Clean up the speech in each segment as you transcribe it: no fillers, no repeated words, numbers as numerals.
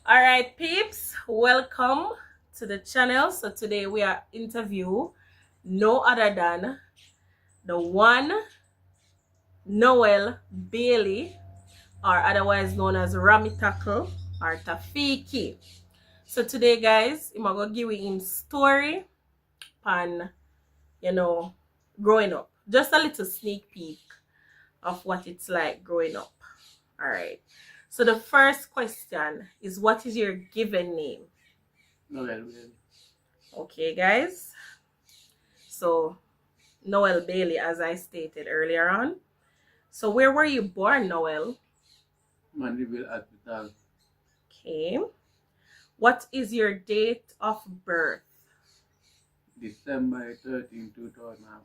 All right, peeps, welcome to the channel. So today we are interview no other than the one Noel Bailey, or otherwise known as Rami Tackle or Tafiki. So today, guys, I'm gonna give you him story on growing up. Just a little sneak peek of what it's like growing up. All right. So the first question is, what is your given name? Noel Bailey. Okay, guys. So Noel Bailey, as I stated earlier on. So where were you born, Noel? Mandeville Hospital. Okay. What is your date of birth? December 13, 2001.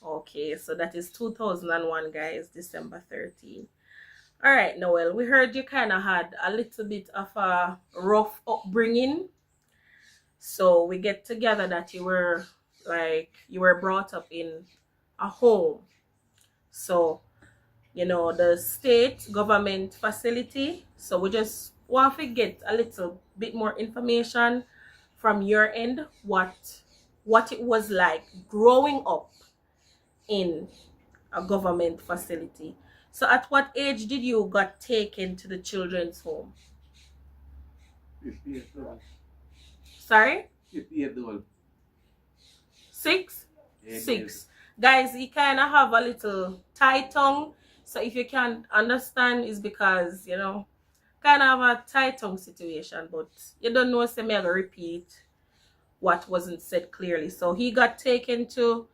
Okay, so that is 2001, guys, December 13. All right, Noel, we heard you kind of had a little bit of a rough upbringing. So we get together that you were brought up in a home. So the state government facility. So we just want to get a little bit more information from your end, what it was like growing up in a government facility. So at what age did you got taken to the children's home? 50 years old. Sorry? 50 years old. 6? 8 6. years. Guys, you kind of have a little tight tongue. So if you can't understand, it's because, kind of have a tight tongue situation. But you don't know, so me I go repeat what wasn't said clearly. So he got taken to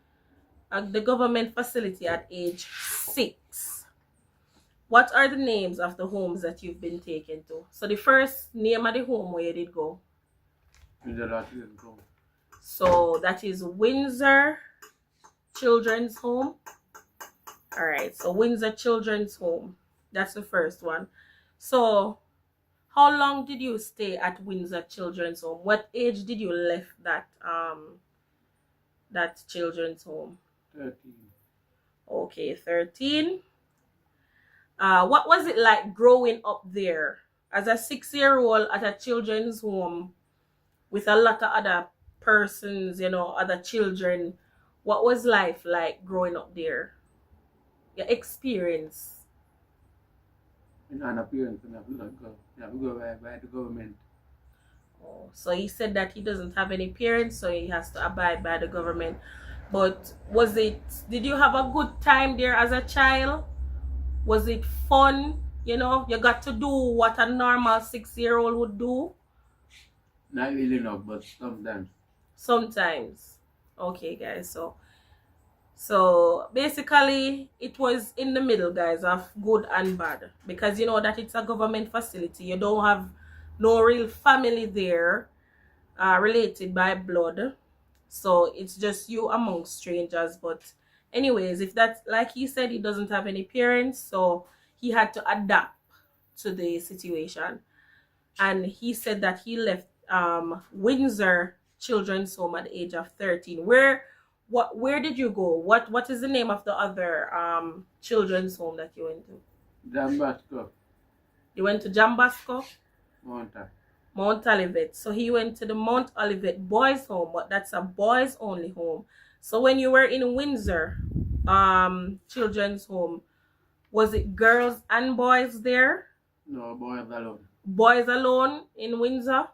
the government facility at age 6. What are the names of the homes that you've been taken to? So the first name of the home where you did go. So that is Windsor Children's Home. All right, so Windsor Children's Home. That's the first one. So how long did you stay at Windsor Children's Home? What age did you left that children's home? 13. Okay, 13. What was it like growing up there as a 6-year-old at a children's home with a lot of other persons, other children? What was life like growing up there? Your experience. And an appearance, you have to go by the government. Oh, so he said that he doesn't have any parents, so he has to abide by the government. But did you have a good time there as a child? Was it fun? You got to do what a normal 6-year-old would do? Not really enough, but sometimes. Sometimes. Okay, guys. So basically, it was in the middle, guys, of good and bad. Because you know that it's a government facility. You don't have no real family there related by blood. So it's just you among strangers. But anyways, if that's, like he said, he doesn't have any parents. So he had to adapt to the situation. And he said that he left Windsor Children's Home at the age of 13. Where did you go? What is the name of the other children's home that you went to? Jambasco. You went to Jambasco? Monta. Mount Olivet. So he went to the Mount Olivet boys home, but that's a boys only home. So when you were in Windsor children's home, was it girls and boys there? No, boys alone. Boys alone in Windsor?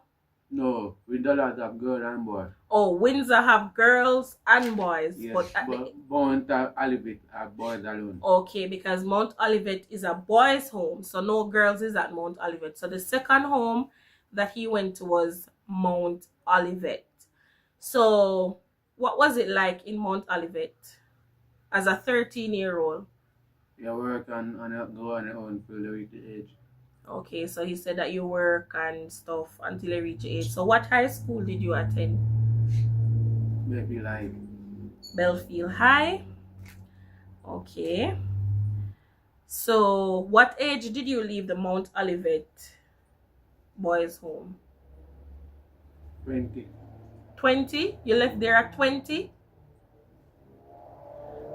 No, we don't have girls and boys. Oh, Windsor have girls and boys. Yes, but Mount Olivet have boys alone. Okay, because Mount Olivet is a boys' home, so no girls is at Mount Olivet. So the second home that he went to was Mount Olivet. So what was it like in Mount Olivet as a 13-year-old? You work and go on your own till you reach the age. Okay, so he said that you work and stuff until you reach age. So what high school did you attend? Maybe like Belfield High. Okay. So what age did you leave the Mount Olivet boys home? 20. 20? You left there at 20?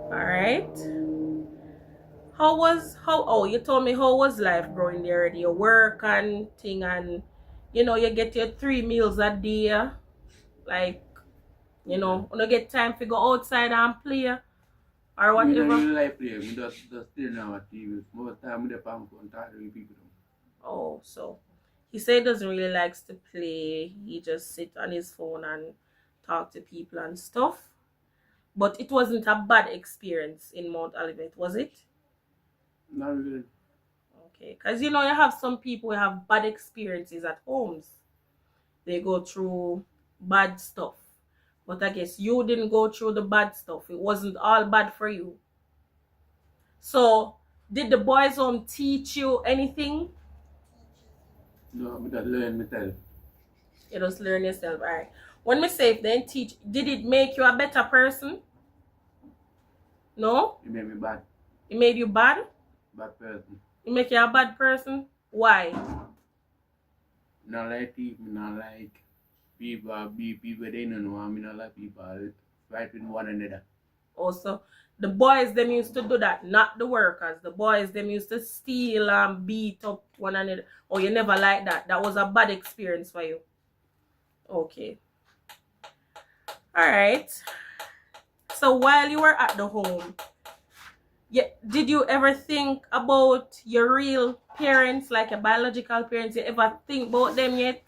All right. You told me how was life growing there? Your work and thing, and You know, you get your 3 meals a day. Like, you know, you don't get time to go outside and play or Me don't whatever. really like play. Me just stay now at TV. Most time me dey on phone talk to people. Oh, so he said he doesn't really likes to play. He just sit on his phone and talk to people and stuff. But it wasn't a bad experience in Mount Olivet, was it? Not really. Okay, because you know you have some people who have bad experiences at homes. They go through bad stuff. But I guess you didn't go through the bad stuff. It wasn't all bad for you. So, did the boys' home teach you anything? No, me just learn myself. You just learn yourself. All right. When we say if they teach, did it make you a better person? No? It made me bad. It made you bad? Bad person. It make you a bad person? Why? Not like people, not like people be people they don't know. I mean, not like people fight with one another. Also, the boys them used to do that, not the workers. The boys them used to steal and beat up one another. Oh, you never like that. That was a bad experience for you. Okay. All right. So while you were at the home, yeah, did you ever think about your real parents, like your biological parents? You ever think about them yet?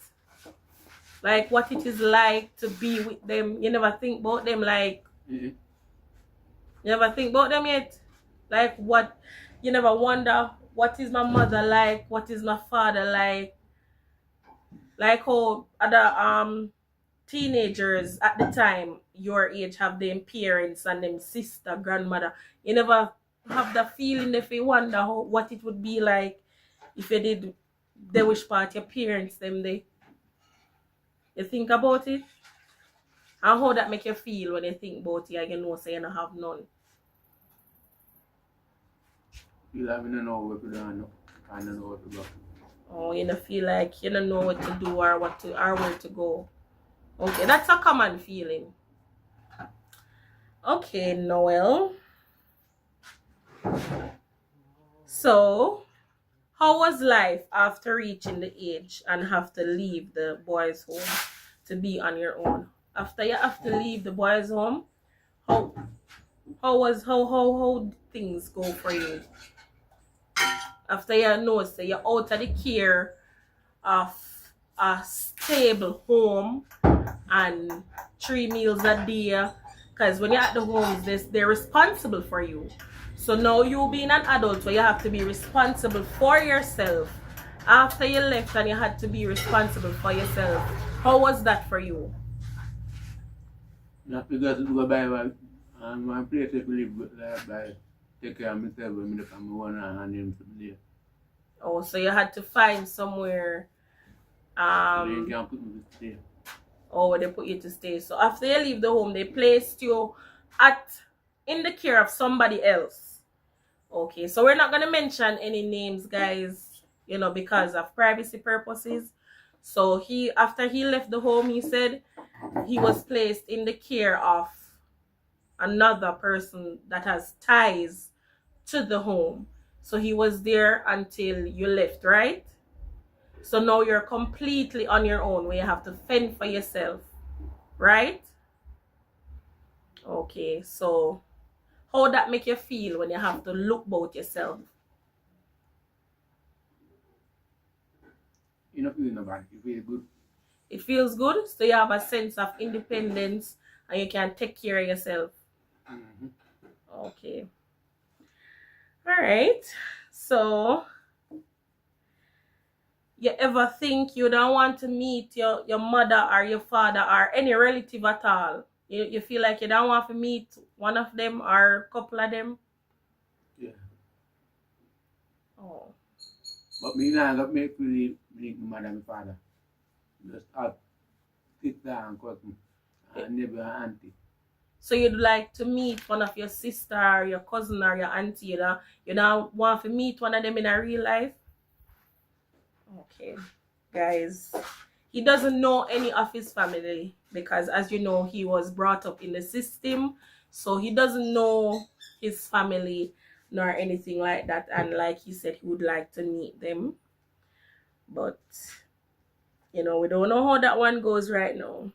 Like what it is like to be with them? You never think about them, like Mm-hmm. you never think about them yet? Like what? You never wonder what is my mother like? What is my father like? Like how other teenagers at the time your age have them parents and them sister, grandmother. You never have that feeling if you wonder what it would be like if you did the wish part your parents them they. You think about it? And how that make you feel when you think about it and you know say you don't have none. Feel like I don't know what to do. I don't know what to go. Oh, you don't feel like you don't know what to do or where to go. Okay, that's a common feeling. Okay, Noel. So, how was life after reaching the age and have to leave the boys' home to be on your own? After you have to leave the boys' home, how how things go for you? After you know say you're out of the care of a stable home and 3 meals a day, because when you're at the homes they're responsible for you. So now you being an adult, so you have to be responsible for yourself. After you left and you had to be responsible for yourself, how was that for you? Not because to go by my place if you live by take care of myself when I come one and him to live. Oh, so you had to find somewhere They can't put me to stay. or they put you to stay. So after you leave the home, they placed you in the care of somebody else. Okay, so we're not gonna mention any names, guys, you know, because of privacy purposes. So after he left the home, he said he was placed in the care of another person that has ties to the home. So he was there until you left, right? So now you're completely on your own where you have to fend for yourself, right? Okay, so how that make you feel when you have to look about yourself? You know, feeling about it. You feel good. It feels good, so you have a sense of independence and you can take care of yourself. Mm-hmm. Okay. All right. So, you ever think you don't want to meet your mother or your father or any relative at all? You feel like you don't want to meet one of them or a couple of them? Yeah. Oh. But me now got make really meet my mother and father. Just have sister and cousin and neighbor and auntie. So you'd like to meet one of your sister or your cousin or your auntie, you don't want to meet one of them in a real life? Okay, guys. He doesn't know any of his family because, as you know, he was brought up in the system. So he doesn't know his family nor anything like that. And like he said, he would like to meet them. But You know, we don't know how that one goes right now.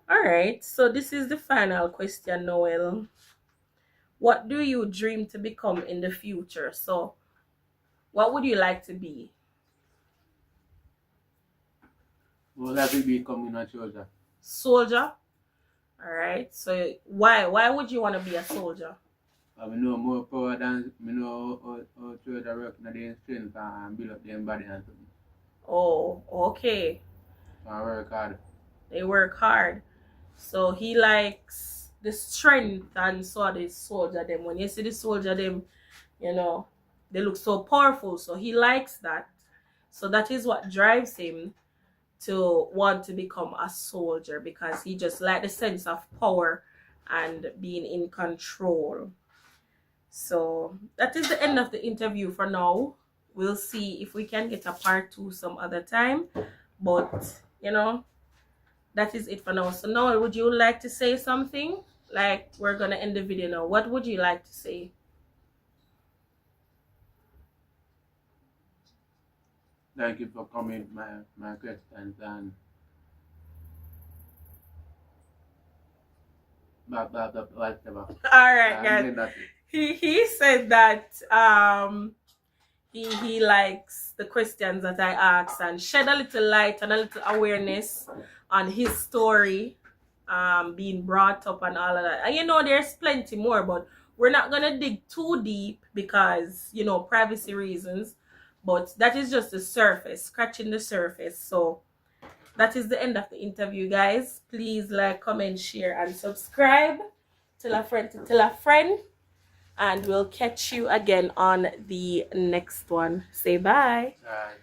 All right, so this is the final question, Noel. What do you dream to become in the future? So, what would you like to be? Well, that will become a soldier. Soldier? All right. So, why would you want to be a soldier? I know more power than I know how soldier work in their strength and build up their body and something. Oh, okay. So I work hard. They work hard. So he likes the strength and so the soldier them. When you see the soldier them, you know, they look so powerful. So he likes that. So that is what drives him to want to become a soldier, because he just like the sense of power and being in control. So that is the end of the interview for now. We'll see if we can get a part 2 some other time. But, you know, that is it for now. So now, would you like to say something? Like, we're going to end the video now. What would you like to say? Thank you for coming my questions and whatever. All right, guys. He said that he likes the questions that I asked and shed a little light and a little awareness on his story being brought up and all of that. And you know, there's plenty more, but we're not gonna dig too deep because, you know, privacy reasons. But that is just the surface, scratching the surface. So that is the end of the interview, guys. Please like, comment, share, and subscribe. Tell a friend to tell a friend. And we'll catch you again on the next one. Say bye. Bye.